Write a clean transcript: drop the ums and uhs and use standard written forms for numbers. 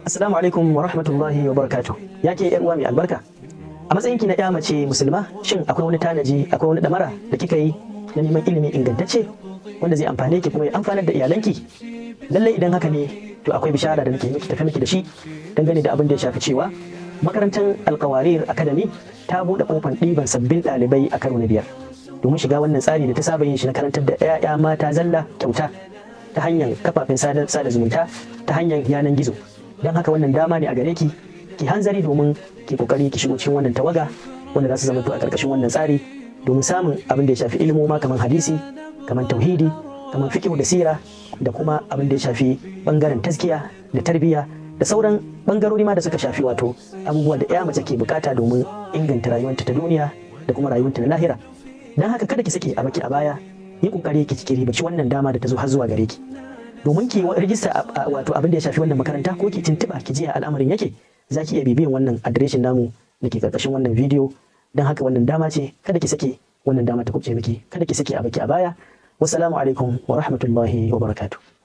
Assalamu alaikum wa rahmatullahi wa barakatuh. Yake yar uwa mai albarka. A matsayinki na ƴa mace musulma, shin akwai wani tanaji, akwai wani damara da kika yi na neman ilimi ingantacce wanda zai amfane ki kuma ya amfanar da iyalanki? Lallai idan haka ne, to akwai bishara da nake tafi miki da shi dangane da abin da ya shafi cewa makarantar Alkawarir Academy ta buɗe kofar ɗiban sabbin ɗalibai a karo na 5 domin shiga wannan tsari da ta saba yin shi na karantar da 'ya'ya mata zalla kyauta ta hanyar kafafen sada zumunta ta hanyar yanan gizo. Don haka wannan dama ne a gare ki hanzari domin ki kokari ki shigo cikin wannan tawaga wanda za su zama to a karkashin wannan tsari domin samun abin da ya shafi ilmoma kamar hadisi, kamar tauhidi, kamar fiqh da sira, da kuma abin da ya shafi bangaren taskiya da tarbiyya da sauran bangarori ma da suka shafi wato abubuwa da ya mace ke bukata domin inganta rayuwarta ta duniya da kuma rayuwarta na lahira. Dan haka kada ki sake a baki a baya, yi kokari ki ribaci wannan dama da ta zo har zuwa gare ki domin ki rijista wato abin da ya shafi wannan makaranta ko ki tuntuba ki ji al'amarin yake. Za ki iya bibiyan wannan adireshin namu da ke karkashin wannan bidiyo. Don haka wannan dama ce, kada ki sake wannan dama ta kubce miki, kada ki sake a baki a baya. Wassalamu alaikum wa rahmatullahi wa barakatuh.